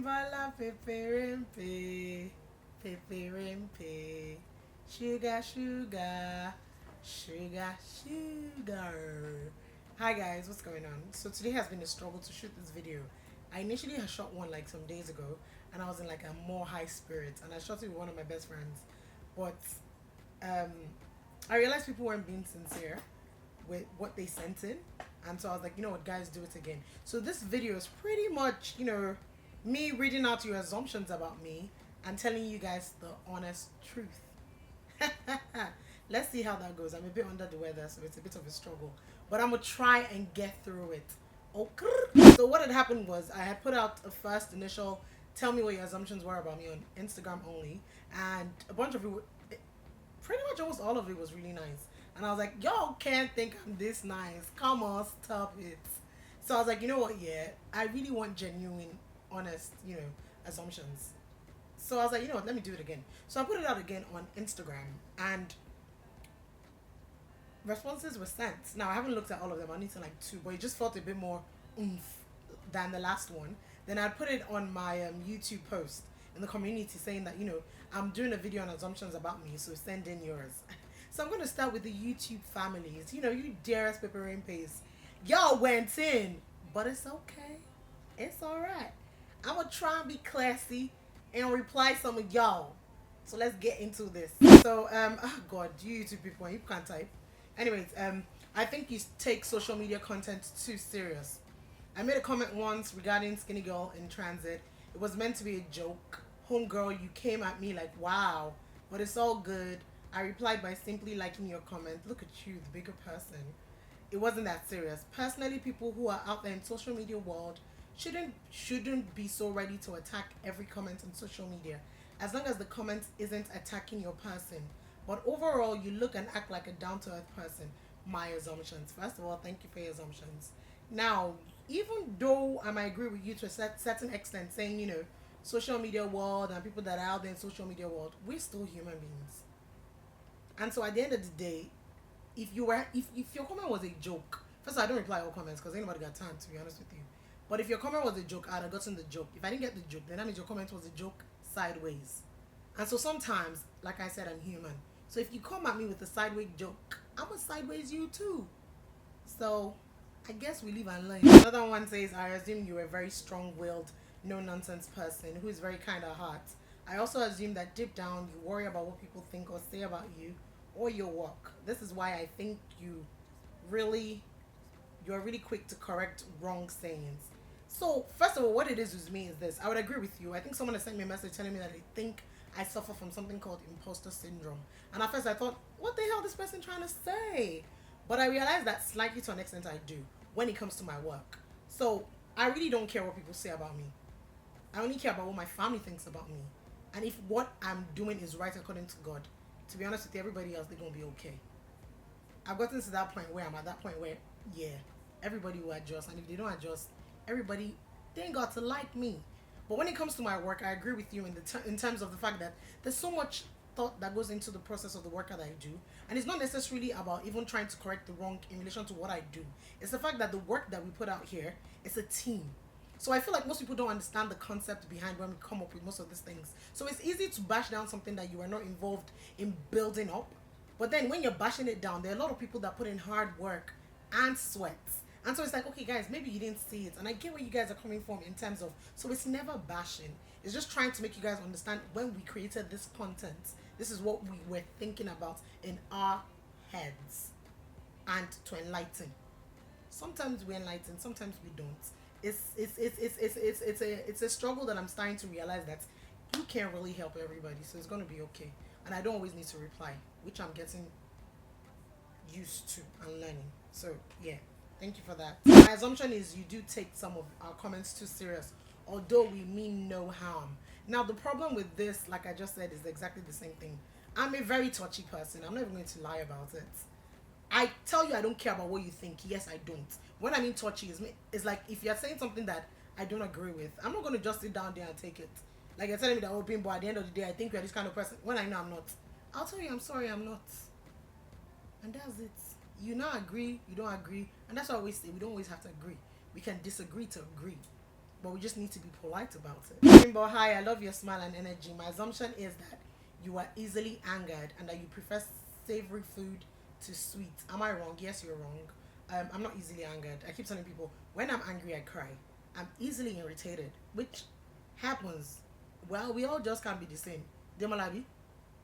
Abimbola, Peperempes, Peperempes, sugar, sugar, sugar, sugar. Hi guys, what's going on? So today has been a struggle to shoot this video. I initially had shot one like some days ago, and I was in like a more high spirit, and I shot it with one of my best friends. But um, I realized people weren't being sincere with what they sent in, and so I was like, you know what, guys, do it again. So this video is pretty much, me reading out your assumptions about me and telling you guys the honest truth. Let's see how that goes. I'm a bit under the weather, so it's a bit of a struggle, but I'm gonna try and get through it. Okay. So what had happened was I had put out a first initial tell me what your assumptions were about me on Instagram only, and a bunch of people, pretty much almost all of it was really nice. And I was like, y'all can't think I'm this nice. Come on, stop it. So I was like, you know what? Yeah, I really want genuine, honest, assumptions. So I was like, you know what? Let me do it again. So I put it out again on Instagram, and responses were sent. Now I haven't looked at all of them. I need to like two, but it just felt a bit more oomph than the last one. Then I put it on my YouTube post in the community saying that I'm doing a video on assumptions about me, so send in yours. So I'm going to start with the YouTube families. You dearest Peperempes, y'all went in, but it's okay. It's all right. I'm gonna try and be classy and reply some of y'all. So let's get into this. So oh god, you YouTube people, you can't type. Anyways, I think you take social media content too serious. I made a comment once regarding skinny girl in transit. It was meant to be a joke. Homegirl, you came at me like wow, but it's all good. I replied by simply liking your comment. Look at you, the bigger person. It wasn't that serious. Personally, people who are out there in social media world shouldn't be so ready to attack every comment on social media, as long as the comment isn't attacking your person. But overall, you look and act like a down-to-earth person. My assumptions. First of all, thank you for your assumptions. Now, even though I might agree with you to a certain extent, saying social media world and people that are out there in social media world, we're still human beings. And so at the end of the day, if your comment was a joke, first of all, I don't reply all comments because anybody got time, to be honest with you. But if your comment was a joke, I'd have gotten the joke. If I didn't get the joke, then that means your comment was a joke sideways. And so sometimes, like I said, I'm human. So if you come at me with a sideways joke, I'm a sideways you too. So I guess we live and learn. Another one says, I assume you're a very strong-willed, no-nonsense person who is very kind of heart. I also assume that deep down you worry about what people think or say about you or your work. This is why I think you're really quick to correct wrong sayings. So first of all, what it is with me is this. I would agree with you. I think someone has sent me a message telling me that they think I suffer from something called imposter syndrome. And at first I thought, what the hell is this person trying to say? But I realized that slightly to an extent I do when it comes to my work. So I really don't care what people say about me. I only care about what my family thinks about me. And if what I'm doing is right according to God, to be honest with you, everybody else, they're going to be okay. I've gotten to that point where I'm at that point where, yeah, everybody will adjust. And if they don't adjust, everybody, they ain't got to like me. But when it comes to my work, I agree with you in terms of the fact that there's so much thought that goes into the process of the work that I do. And it's not necessarily about even trying to correct the wrong in relation to what I do. It's the fact that the work that we put out here is a team. So I feel like most people don't understand the concept behind when we come up with most of these things. So it's easy to bash down something that you are not involved in building up. But then when you're bashing it down, there are a lot of people that put in hard work and sweat. And so it's like, okay, guys, maybe you didn't see it. And I get where you guys are coming from in terms of, so it's never bashing. It's just trying to make you guys understand when we created this content, this is what we were thinking about in our heads, and to enlighten. Sometimes we enlighten, sometimes we don't. It's a struggle that I'm starting to realize that you can't really help everybody, so it's going to be okay. And I don't always need to reply, which I'm getting used to and learning. So yeah, thank you for that. My assumption is you do take some of our comments too serious, although we mean no harm. Now the problem with this, like I just said, is exactly the same thing. I'm a very touchy person. I'm not even going to lie about it. I tell you I don't care about what you think. Yes, I don't. When I mean touchy, it's like if you're saying something that I don't agree with, I'm not going to just sit down there and take it. Like you're telling me that, oh, Bimbo, at the end of the day, I think you're this kind of person, when I know I'm not. I'll tell you, I'm sorry, I'm not. And that's it. You not agree, you don't agree. And that's why I always say we don't always have to agree. We can disagree to agree. but we just need to be polite about it. Rainbow, hi, I love your smile and energy. My assumption is that you are easily angered and that you prefer savory food to sweet. Am I wrong? Yes, you're wrong. I'm not easily angered. I keep telling people when I'm angry, I cry. I'm easily irritated, which happens. Well, we all just can't be the same. Demolabi,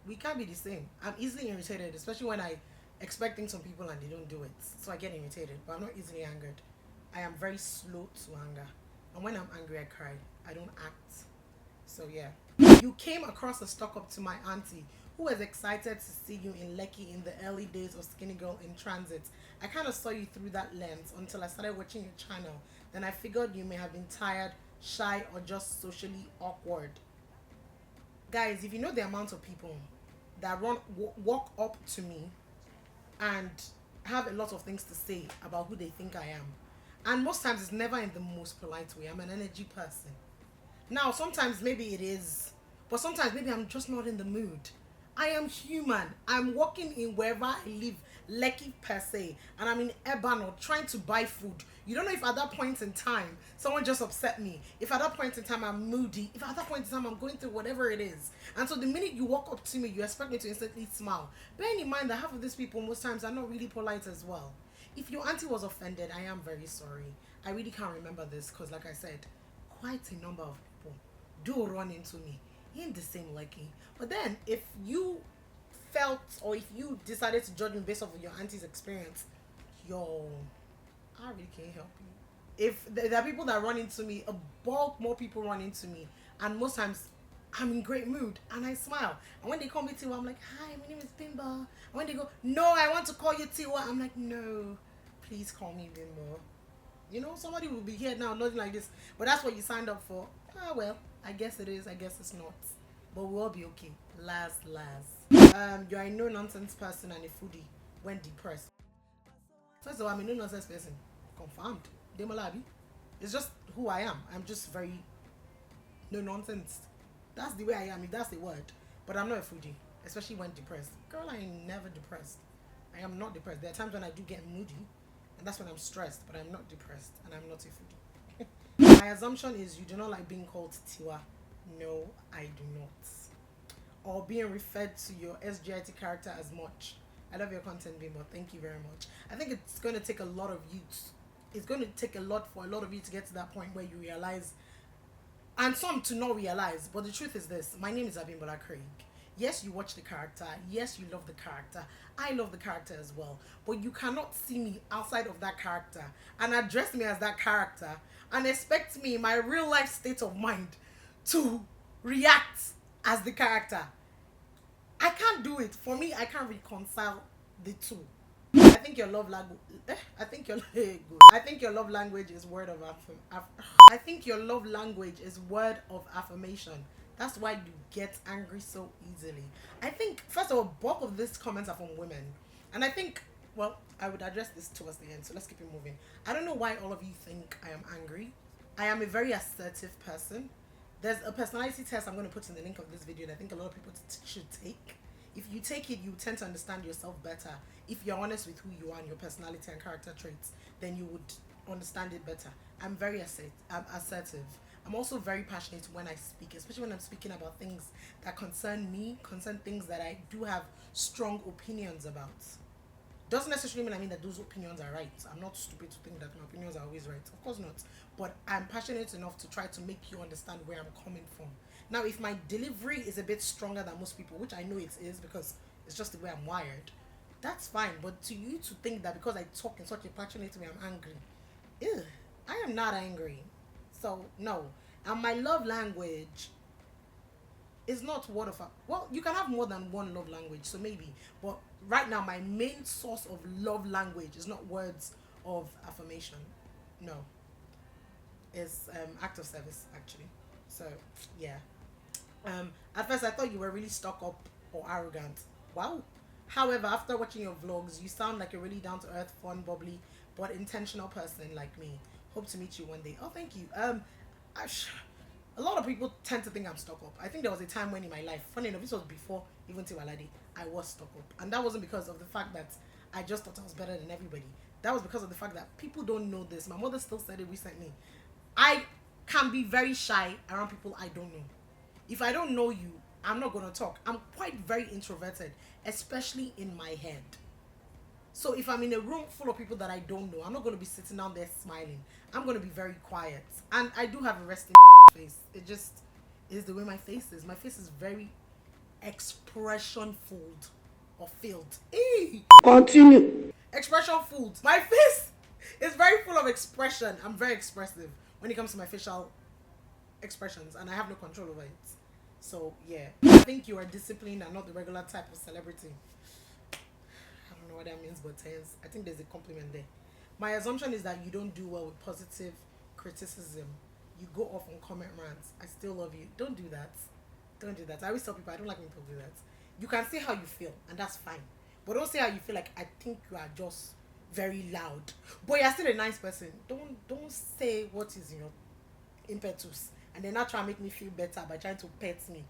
we can't be the same. I'm easily irritated, especially when I expecting some people and they don't do it. So I get irritated, but I'm not easily angered. I am very slow to anger. And when I'm angry, I cry. I don't act. So yeah. You came across a stock up to my auntie who was excited to see you in Lekki in the early days of Skinny Girl in Transit. I kind of saw you through that lens until I started watching your channel. Then I figured you may have been tired, shy, or just socially awkward. Guys, if you know the amount of people that walk up to me and have a lot of things to say about who they think I am, and most times it's never in the most polite way. I'm an energy person. Now, sometimes maybe it is, but sometimes maybe I'm just not in the mood. I am human. I'm walking in wherever I live, Lekki per se, and I'm in Ebano trying to buy food. You don't know if at that point in time someone just upset me, if at that point in time I'm moody, if at that point in time I'm going through whatever it is. And so the minute you walk up to me, you expect me to instantly smile. Bearing in mind that half of these people most times are not really polite as well. If your auntie was offended, I am very sorry. I really can't remember this because, like I said, quite a number of people do run into me in the same liking. But then, if you felt or if you decided to judge me based off of your auntie's experience, yo, I really can't help you. If there are people that run into me, a bulk more people run into me, and most times I'm in great mood and I smile. And when they call me Tiwa, I'm like, hi, my name is Bimbo. And when they go, no, I want to call you Tiwa, I'm like, no, please call me Bimbo. You know, somebody will be here now nothing like this, but that's what you signed up for. Ah, well, I guess it is, I guess it's not, but we'll all be okay. Last. You're a no nonsense person and a foodie when depressed. First of all, I'm a no nonsense person, confirmed. Demolabi, it's just who I am. I'm just very no nonsense. That's the way I am, if that's the word. But I'm not a foodie, especially when depressed. Girl, I am never depressed. I am not depressed. There are times when I do get moody, and that's when I'm stressed, but I'm not depressed, and I'm not a foodie. My assumption is you do not like being called Tiwa. No, I do not. Or being referred to your SGIT character as much. I love your content, Bimbo. Thank you very much. I think it's going to take a lot of you. It's going to take a lot for a lot of you to get to that point where you realize, and some to not realize, but the truth is this: my name is Abimbola Craig. Yes, you watch the character. Yes, you love the character. I love the character as well. But you cannot see me outside of that character and address me as that character and expect me, in my real life state of mind, to react as the character. I can't do it. For me, I can't reconcile the two. I think your love language. I think your good. I think your love language is word of I think your love language is word of affirmation. That's why you get angry so easily. I think first of all, bulk of these comments are from women, and I think well, I would address this towards the end. So let's keep it moving. I don't know why all of you think I am angry. I am a very assertive person. There's a personality test I'm going to put in the link of this video that I think a lot of people should take. If you take it, you tend to understand yourself better. If you're honest with who you are and your personality and character traits, then you would understand it better. I'm very assertive. I'm also very passionate when I speak, especially when I'm speaking about things that concern me, concern things that I do have strong opinions about. Doesn't necessarily mean that those opinions are right. I'm not stupid to think that my opinions are always right. Of course not. But I'm passionate enough to try to make you understand where I'm coming from. Now, if my delivery is a bit stronger than most people, which I know it is because it's just the way I'm wired, that's fine. But to you to think that because I talk in such a passionate way, I'm angry. Ew, I am not angry. So, no. And my love language is not word of well, you can have more than one love language, so maybe, but right now my main source of love language is not words of affirmation. No, it's act of service actually. So yeah. At first I thought you were really stuck up or arrogant. Wow. However, after watching your vlogs, you sound like a really down to earth, fun, bubbly, but intentional person like me. Hope to meet you one day. Oh, thank you. A lot of people tend to think I'm stuck up. I think there was a time when in my life, funny enough, this was before even Tiwaladi, I was stuck up. And that wasn't because of the fact that I just thought I was better than everybody. That was because of the fact that people don't know this. My mother still said it recently. I can be very shy around people I don't know. If I don't know you, I'm not gonna talk. I'm quite very introverted, especially in my head. So if I'm in a room full of people that I don't know, I'm not gonna be sitting down there smiling. I'm gonna be very quiet. And I do have a resting face. It just is the way my face is. My face is very expression filled or filled. Continue. Expression filled. My face is very full of expression. I'm very expressive when it comes to my facial expressions, and I have no control over it. So yeah, I think you are disciplined and not the regular type of celebrity. I don't know what that means, but I think there's a compliment there. My assumption is that you don't do well with positive criticism. You go off on comment rants. I still love you. Don't do that. Don't do that. I always tell people I don't like when people do that. You can say how you feel, and that's fine. But don't say how you feel like I think you are just very loud. But you're still a nice person. Don't say what is in your impetus and then not try to make me feel better by trying to pet me.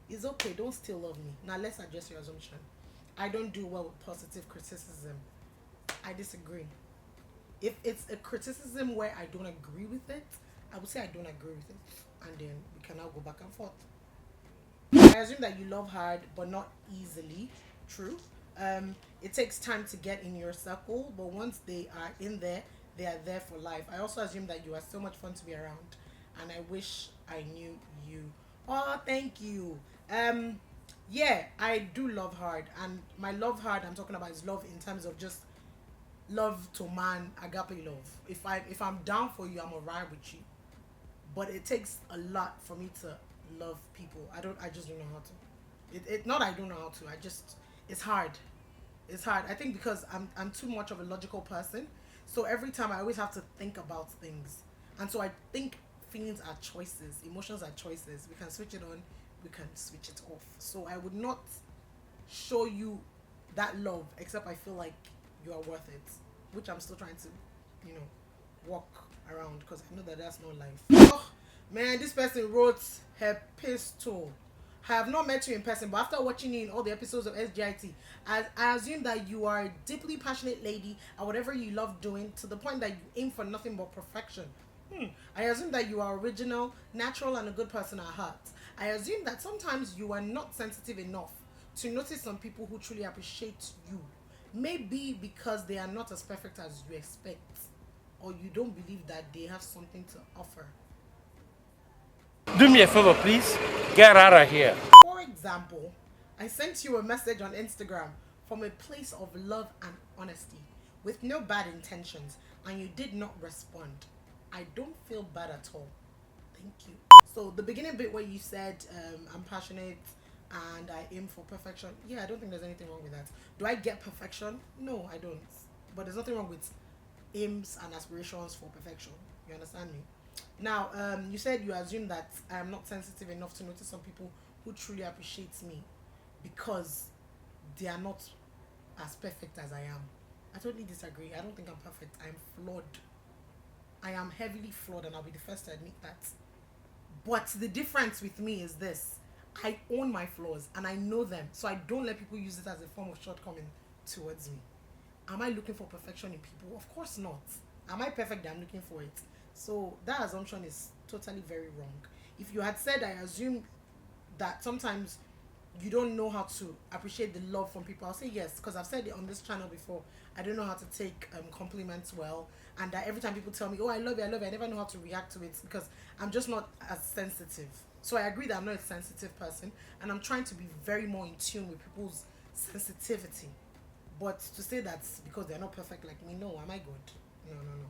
It's okay. Don't still love me. Now let's address your assumption. I don't do well with positive criticism. I disagree. If it's a criticism where I don't agree with it, I would say I don't agree with it, and then we can now go back and forth. I assume that you love hard, but not easily. True. It takes time to get in your circle, but once they are in there, they are there for life. I also assume that you are so much fun to be around, and I wish I knew you. Oh, thank you. Yeah, I do love hard, and my love hard I'm talking about is love in terms of just love to man, agape love. If I'm down for you, I'm alright with you. But it takes a lot for me to love people. I just don't know how to. It not I don't know how to. It's hard. It's hard. I think because I'm too much of a logical person. So every time I always have to think about things. And so I think feelings are choices, emotions are choices. We can switch it on, we can switch it off. So I would not show you that love except I feel like you are worth it, which I'm still trying to, walk around because I know that that's not life. Oh man, this person wrote her pistol. I have not met you in person, but after watching you in all the episodes of SGIT, I assume that you are a deeply passionate lady at whatever you love doing to the point that you aim for nothing but perfection. I assume that you are original, natural, and a good person at heart. I assume that sometimes you are not sensitive enough to notice some people who truly appreciate you. Maybe because they are not as perfect as you expect, or you don't believe that they have something to offer. Do me a favor, please. Get out of here. For example, I sent you a message on Instagram from a place of love and honesty with no bad intentions, and you did not respond. I don't feel bad at all. Thank you. So the beginning bit where you said I'm passionate and I aim for perfection. Yeah, I don't think there's anything wrong with that. Do I get perfection? No, I don't. But there's nothing wrong with aims and aspirations for perfection. You understand me? Now, you said you assume that I am not sensitive enough to notice some people who truly appreciate me because they are not as perfect as I am. I totally disagree. I don't think I'm perfect. I'm flawed. I am heavily flawed, and I'll be the first to admit that. But the difference with me is this: I own my flaws and I know them, so I don't let people use it as a form of shortcoming towards me. Am I looking for perfection in people? Of course not. Am I perfect? I'm looking for it. So that assumption is totally very wrong. If you had said I assume that sometimes you don't know how to appreciate the love from people, I'll say yes, because I've said it on this channel before. I don't know how to take compliments well, and that every time people tell me, oh, I love you, I love you, I never know how to react to it because I'm just not as sensitive. So I agree that I'm not a sensitive person, and I'm trying to be very more in tune with people's sensitivity. But to say that because they're not perfect like me, no, am I good? No, no, no.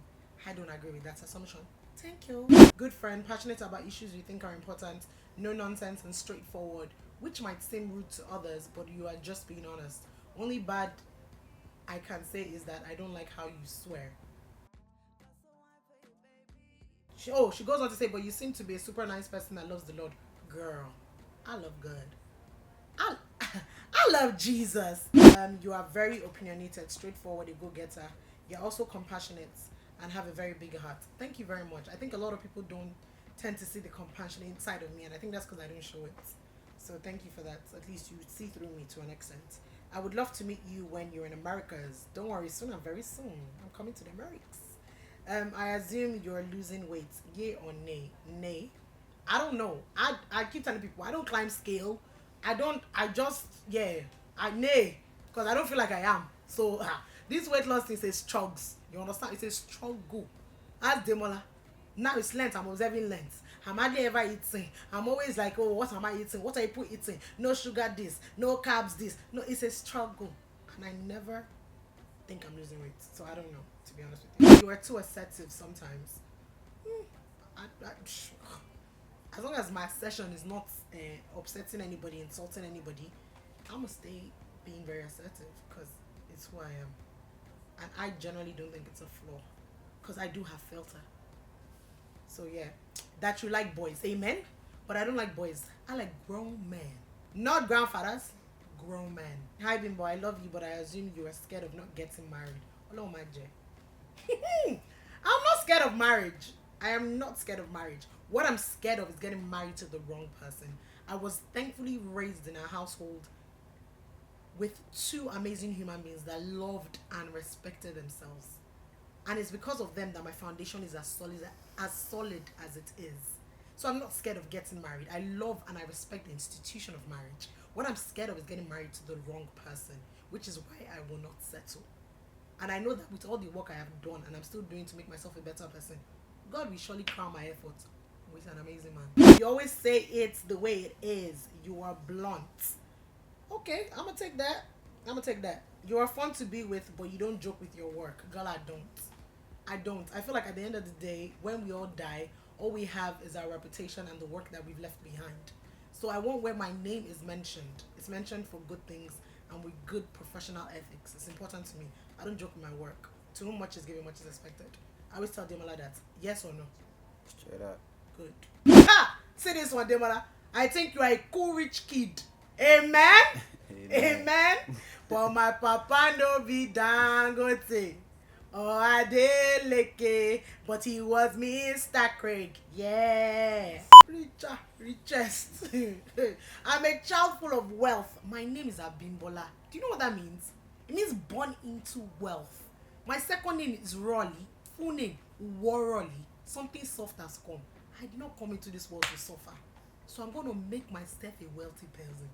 I don't agree with that assumption. Thank you. Good friend, passionate about issues you think are important, no nonsense and straightforward, which might seem rude to others, but you are just being honest. Only bad I can say is that I don't like how you swear. She goes on to say, but you seem to be a super nice person that loves the Lord. Girl, I love God. I, I love Jesus. You are very opinionated, straightforward, a go-getter. You're also compassionate and have a very big heart. Thank you very much. I think a lot of people don't tend to see the compassion inside of me, and I think that's because I don't show it. So thank you for that. At least you see through me to an extent. I would love to meet you when you're in Americas. Don't worry, soon. I'm very soon. I'm coming to the Americas. I assume you're losing weight. Yay or nay? Nay. I don't know. I keep telling people I don't climb scale. I just I nay because I don't feel like I am. So this weight loss thing says struggles. You understand? It says struggle. Ask Demola. Now it's Lent. I'm observing Lent. I'm hardly ever eating. I'm always like, oh, what am I eating? What are people eating? No sugar this, no carbs this. No, it's a struggle. And I never think I'm losing weight. So I don't know, to be honest with you. You are too assertive sometimes. As long as my session is not upsetting anybody, insulting anybody, I'm going to stay being very assertive because it's who I am. And I generally don't think it's a flaw because I do have filter. So yeah, that you like boys, amen. But I don't like boys. I like grown men, not grandfathers. Grown men. Hi Bimbo, I love you, but I assume you are scared of not getting married. Hello, my J. I'm not scared of marriage. I am not scared of marriage. What I'm scared of is getting married to the wrong person. I was thankfully raised in a household with two amazing human beings that loved and respected themselves. And it's because of them that my foundation is as solid as it is. So I'm not scared of getting married. I love and I respect the institution of marriage. What I'm scared of is getting married to the wrong person, which is why I will not settle. And I know that with all the work I have done and I'm still doing to make myself a better person, God will surely crown my efforts with an amazing man. You always say it's the way it is. You are blunt. Okay, I'm gonna take that. You are fun to be with, but you don't joke with your work. Girl, I don't. I feel like at the end of the day, when we all die, all we have is our reputation and the work that we've left behind. So I want where my name is mentioned. It's mentioned for good things and with good professional ethics. It's important to me. I don't joke with my work. To whom much is given, much is expected. I always tell Demola that. Yes or no? Straight up. Good. Ha! Say this one, Demola. I think you are a cool rich kid. Amen? Amen. But my papa no be Dangote. Oh, Adeleke. But he was Mr. Craig. Yeah. Richest. I'm a child full of wealth. My name is Abimbola. Do you know what that means? It means born into wealth. My second name is Rolly. Full name, Warolly. Something soft has come. I did not come into this world to suffer. So I'm going to make myself a wealthy person.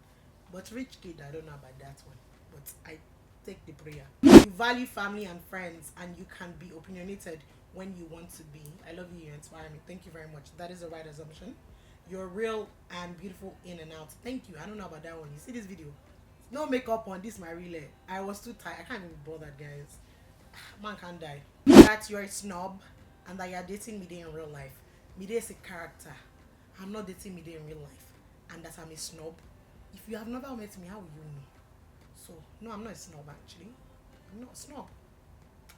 But rich kid, I don't know about that one. But I take the prayer. You value family and friends, and you can be opinionated when you want to be. I love you. You inspire me. Thank you very much. That is the right assumption. You're real and beautiful in and out. Thank you. I don't know about that one. You see this video? No makeup on this, my real hair. I was too tired. I can't even be bothered, guys. Man can't die. That you're a snob and that you're dating me in real life. Mide is a character. I'm not dating Mide in real life. And that I'm a snob. If you have never met me, how will you know? So, no, I'm not a snob actually. I'm not a snob.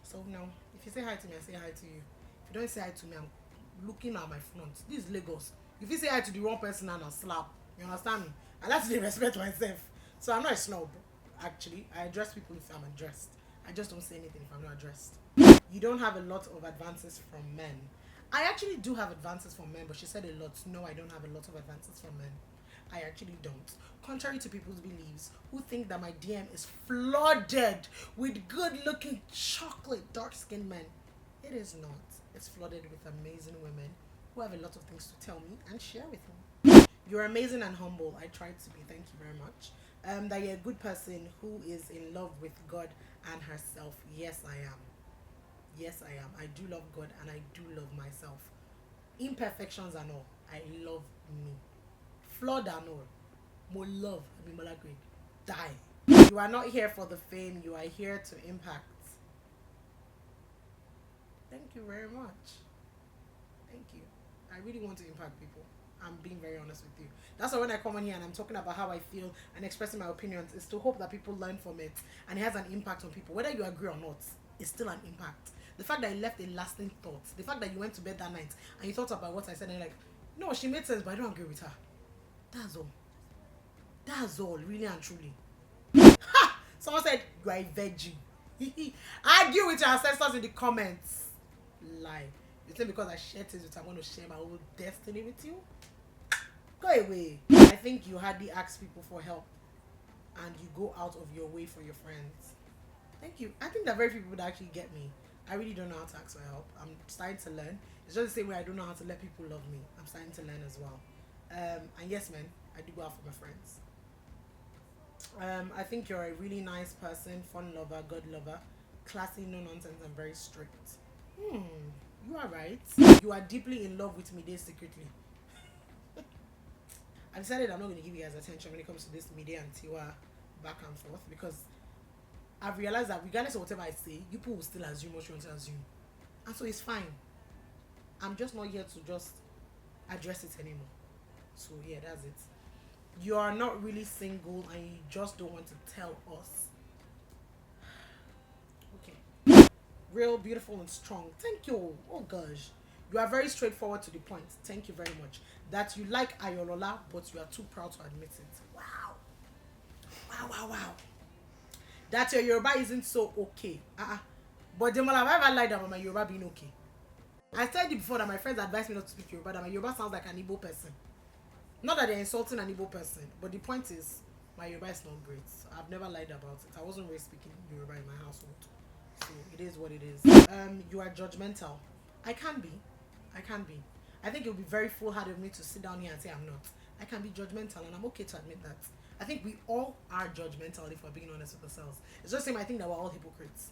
So, no, if you say hi to me, I say hi to you. If you don't say hi to me, I'm looking at my front. This is Lagos. If you say hi to the wrong person and I'll slap. You understand me? I like to respect myself. So, I'm not a snob actually. I address people if I'm addressed. I just don't say anything if I'm not addressed. You don't have a lot of advances from men. I actually do have advances from men, but she said a lot. No, I don't have a lot of advances from men. I actually don't. Contrary to people's beliefs who think that my DM is flooded with good-looking chocolate dark-skinned men. It is not. It's flooded with amazing women who have a lot of things to tell me and share with me. You're amazing and humble. I tried to be. Thank you very much. That you're a good person who is in love with God and herself. Yes, I am. Yes, I am. I do love God and I do love myself. Imperfections and all. I love me. Flawed and all. More love. Abimbola Greg. Die. You are not here for the fame. You are here to impact. Thank you very much. Thank you. I really want to impact people. I'm being very honest with you. That's why when I come on here and I'm talking about how I feel and expressing my opinions, is to hope that people learn from it and it has an impact on people. Whether you agree or not, it's still an impact. The fact that you left a lasting thought, the fact that you went to bed that night and you thought about what I said and you're like, no, she made sense, but I don't agree with her. That's all. That's all, really and truly. Ha! Someone said you are a virgin. Argue with your ancestors in the comments. Lie. You think because I share things with you, I'm going to share my own destiny with you? Go away. I think you hardly ask people for help and you go out of your way for your friends. Thank you. I think there are very few people that actually get me. I really don't know how to ask for help. I'm starting to learn. It's just the same way I don't know how to let people love me. I'm starting to learn as well. And yes, man, I do go out for my friends. I think you're a really nice person, fun lover, God lover, classy, no nonsense, and very strict. Hmm, you are right. You are deeply in love with me, there secretly. I decided I'm not going to give you guys attention when it comes to this media and Tiwa back and forth because I've realized that regardless of whatever I say, people will still assume what you want to assume. And so it's fine. I'm just not here to just address it anymore. So yeah, that's it. You are not really single and you just don't want to tell us. Okay. Real, beautiful, and strong. Thank you. Oh gosh. You are very straightforward to the point. Thank you very much. That you like Ayolola, but you are too proud to admit it. Wow. Wow, wow, wow. That your Yoruba isn't so okay. But Demola, have I ever lied about my Yoruba being okay? I said it before that my friends advised me not to speak Yoruba, that my Yoruba sounds like an Igbo person. Not that they're insulting an Igbo person, but the point is, my Yoruba is not great. I've never lied about it. I wasn't raised speaking Yoruba in my household. So it is what it is. You are judgmental. I can be. I can be. I think it would be very foolhardy of me to sit down here and say I'm not. I can be judgmental and I'm okay to admit that. I think we all are judgmental if we're being honest with ourselves. It's just the same I think that we're all hypocrites.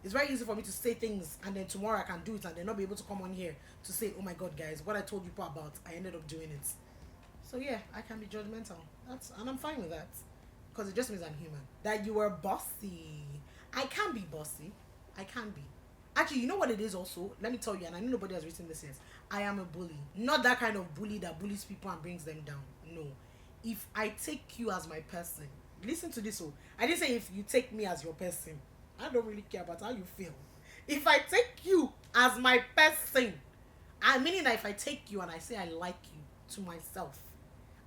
It's very easy for me to say things and then tomorrow I can do it and then not be able to come on here to say, oh my god guys, what I told you about, I ended up doing it. So yeah, I can be judgmental. And I'm fine with that. Because it just means I'm human. That you are bossy. I can be bossy. I can be. Actually, you know what it is also? Let me tell you, and I know nobody has written this yet. I am a bully. Not that kind of bully that bullies people and brings them down. No. If I take you as my person, listen to this. Oh, I didn't say if you take me as your person. I don't really care about how you feel. If I take you as my person, I meaning that if I take you and I say I like you to myself,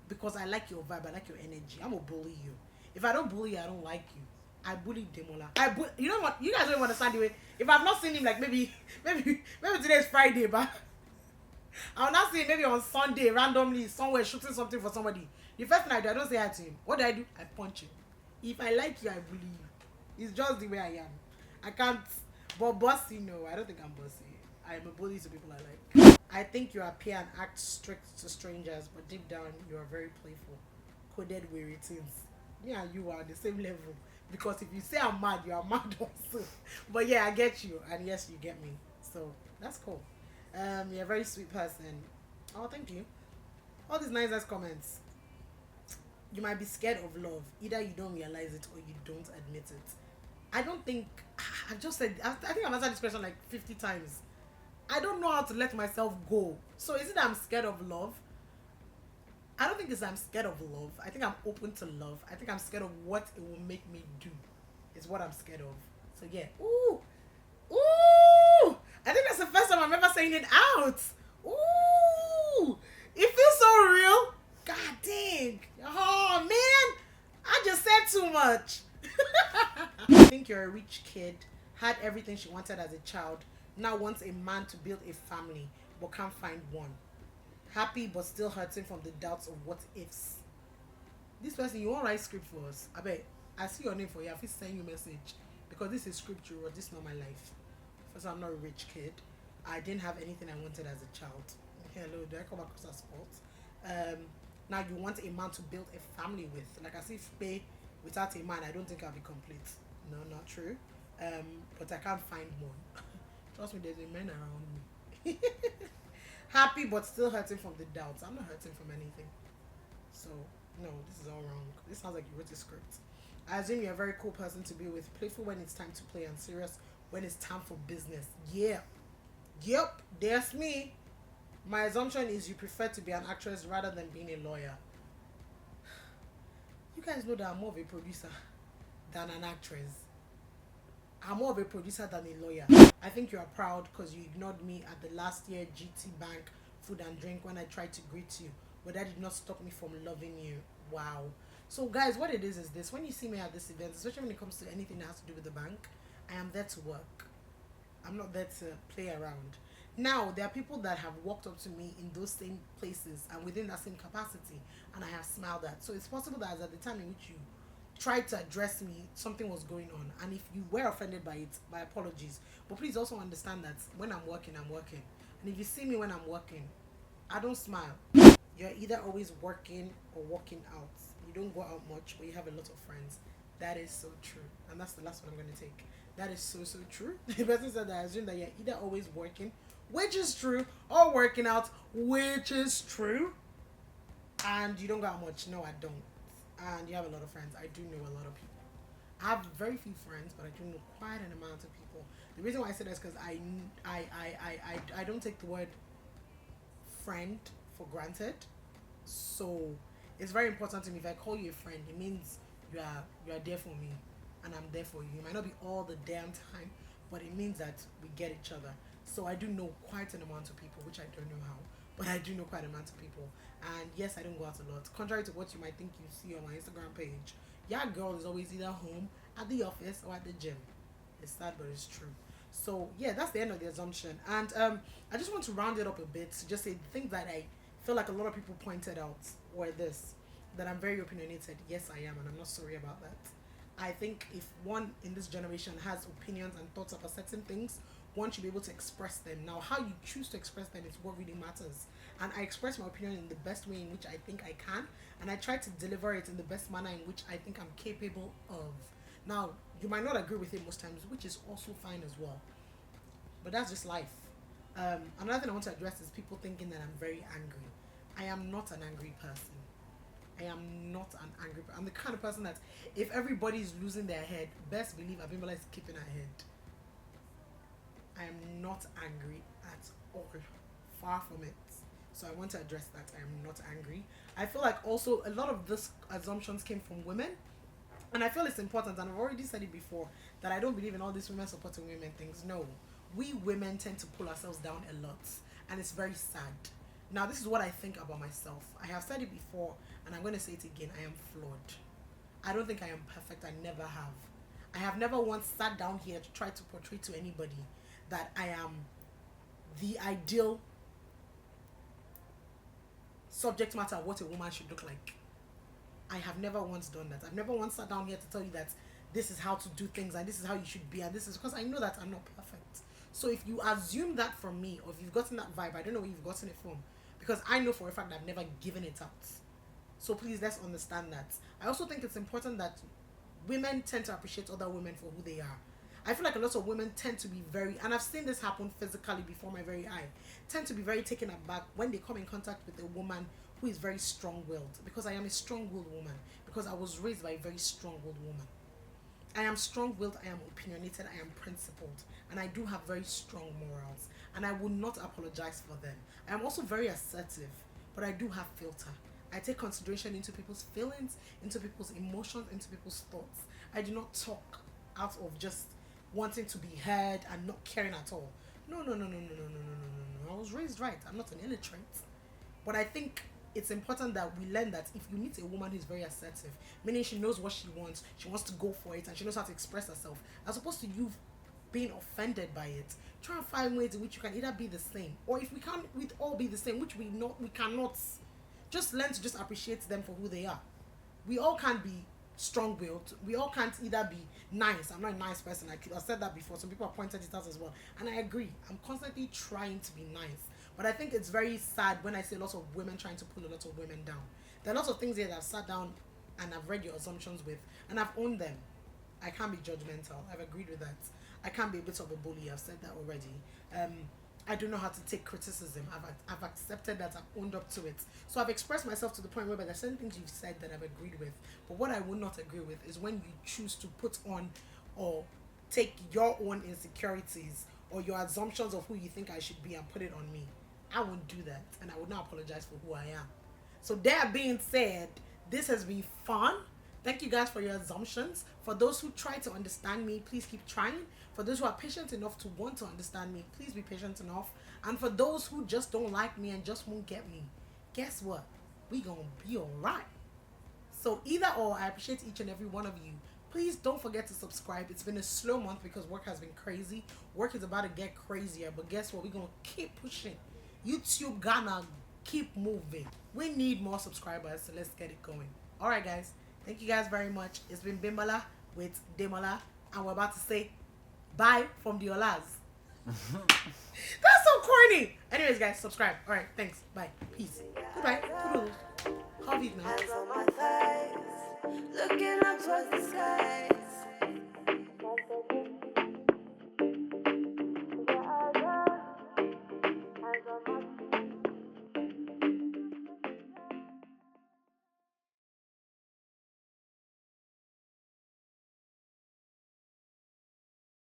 because I like your vibe, I like your energy, I'm gonna bully you. If I don't bully you, I don't like you. I bullied Demola. You know what? You guys don't understand the way. If I've not seen him, like maybe today is Friday, but I'll not see him maybe on Sunday randomly somewhere shooting something for somebody. The first thing I do, I don't say hi to him. What do? I punch him. If I like you, I bully you. It's just the way I am. I can't. But bossy, no, I don't think I'm bossy. I'm a bully to people I like. I think you appear and act strict to strangers, but deep down you are very playful. Coded with routines. Me and you are the same level. Because if you say I'm mad, you are mad also. But yeah, I get you, and yes, you get me. So that's cool. You're a very sweet person. Oh, thank you. All these nice comments. You might be scared of love. Either you don't realize it or you don't admit it. I don't think. I've just said. I think I've answered this question like 50 times. I don't know how to let myself go. So is it that I'm scared of love? I don't think it's I'm scared of love. I think I'm open to love. I think I'm scared of what it will make me do. Is what I'm scared of. So yeah. Ooh. Ooh. I think that's the first time I'm ever saying it out. Ooh. It feels so real. God dang. Oh man. I just said too much. I think you're a rich kid. Had everything she wanted as a child. Now wants a man to build a family, but can't find one. Happy but still hurting from the doubts of what ifs. This person, you won't write script for us. I bet. I see your name for you. I will send you a message. Because this is scripture, this is not my life. First, I'm not a rich kid. I didn't have anything I wanted as a child. Hello, do I come across as fault? Now you want a man to build a family with. Like as if pay without a man, I don't think I'll be complete. No, not true. But I can't find one. Trust me, there's a man around me. Happy but still hurting from the doubts. I'm not hurting from anything. So, no, this is all wrong. This sounds like you wrote a script. I assume you're a very cool person to be with. Playful when it's time to play and serious when it's time for business. Yeah. Yep, that's me. My assumption is you prefer to be an actress rather than being a lawyer. You guys know that I'm more of a producer than an actress. I'm more of a producer than a lawyer. I think you are proud because you ignored me at the last year GT Bank food and drink when I tried to greet you. But that did not stop me from loving you. Wow. So guys, what it is this. When you see me at this event, especially when it comes to anything that has to do with the bank, I am there to work. I'm not there to play around. Now, there are people that have walked up to me in those same places and within that same capacity, and I have smiled at. So it's possible that at the time in which you tried to address me, something was going on. And if you were offended by it, my apologies. But please also understand that when I'm working, I'm working. And if you see me when I'm working, I don't smile. You're either always working or walking out. You don't go out much, but you have a lot of friends. That is so true. And that's the last one I'm going to take. That is so, so true. The person said that I assume that you're either always working, which is true, or working out, which is true. And you don't go out much. No, I don't. And you have a lot of friends. I do know a lot of people. I have very few friends, but I do know quite an amount of people. The reason why I say that is because I don't take the word friend for granted. So it's very important to me. If I call you a friend, it means you are there for me, and I'm there for you. It might not be all the damn time, but it means that we get each other. So I do know quite an amount of people, which I don't know how, but I do know quite an amount of people. And yes, I don't go out a lot. Contrary to what you might think you see on my Instagram page, yeah, girl is always either home, at the office, or at the gym. It's sad, but it's true. So yeah, that's the end of the assumption. And I just want to round it up a bit to just say the things that I feel like a lot of people pointed out were this: that I'm very opinionated. Yes, I am, and I'm not sorry about that. I think if one in this generation has opinions and thoughts about certain things, one should be able to express them. Now, how you choose to express them is what really matters. And I express my opinion in the best way in which I think I can, and I try to deliver it in the best manner in which I think I'm capable of. Now, you might not agree with it most times, which is also fine as well. But that's just life. Another thing I want to address is people thinking that I'm very angry. I am not an angry person. I am not an angry person. I'm the kind of person that if everybody is losing their head, best believe Abimbola is keeping her head. I am not angry at all. Far from it. So I want to address that. I am not angry. I feel like also a lot of these assumptions came from women. And I feel it's important, and I've already said it before, that I don't believe in all these women supporting women things. No. We women tend to pull ourselves down a lot. And it's very sad. Now, this is what I think about myself. I have said it before, and I'm going to say it again. I am flawed. I don't think I am perfect. I never have. I have never once sat down here to try to portray to anybody that I am the ideal subject matter of what a woman should look like. I have never once done that. I've never once sat down here to tell you that this is how to do things and this is how you should be, and this is because I know that I'm not perfect. So if you assume that from me, or if you've gotten that vibe, I don't know where you've gotten it from, because I know for a fact that I've never given it out. So please, let's understand that. I also think it's important that women tend to appreciate other women for who they are. I feel like a lot of women tend to be very, and I've seen this happen physically before my very eye, tend to be very taken aback when they come in contact with a woman who is very strong-willed, because I am a strong-willed woman, because I was raised by a very strong-willed woman. I am strong-willed, I am opinionated, I am principled, and I do have very strong morals, and I will not apologize for them. I am also very assertive, but I do have filter. I take consideration into people's feelings, into people's emotions, into people's thoughts. I do not talk out of just wanting to be heard and not caring at all. No. I was raised right. I'm not an illiterate. But I think it's important that we learn that if you meet a woman who's very assertive, meaning she knows what she wants to go for it, and she knows how to express herself, as opposed to you being offended by it, try and find ways in which you can either be the same, or if we can't, we'd all be the same, which we cannot. Just learn to just appreciate them for who they are. We all can't be strong-willed. We all can't either be nice. I'm not a nice person. I said that before. Some people have pointed it out as well, and I agree. I'm constantly trying to be nice, but I think it's very sad when I see a lot of women trying to pull a lot of women down. There are lots of things here that I've sat down and I've read your assumptions with, and I've owned them. I can't be judgmental. I've agreed with that. I can't be a bit of a bully. I've said that already. I don't know how to take criticism. I've accepted that. I've owned up to it. So I've expressed myself to the point where there are certain things you've said that I've agreed with. But what I will not agree with is when you choose to put on or take your own insecurities or your assumptions of who you think I should be and put it on me. I won't do that, and I would not apologize for who I am. So that being said, this has been fun. Thank you guys for your assumptions. For those who try to understand me, please keep trying. For those who are patient enough to want to understand me, please be patient enough. And for those who just don't like me and just won't get me, guess what? We gonna be alright. So either or, I appreciate each and every one of you. Please don't forget to subscribe. It's been a slow month because work has been crazy. Work is about to get crazier, but guess what? We're gonna keep pushing. YouTube gonna keep moving. We need more subscribers, so let's get it going. Alright guys, Thank you guys very much. It's been Bimbola with Demola, and we're about to say bye from the Olas. That's so corny. Anyways, guys, subscribe. All right, thanks. Bye. Peace. Goodbye. Toodles. Hobbies now. Hands on my thighs, looking up towards the sky.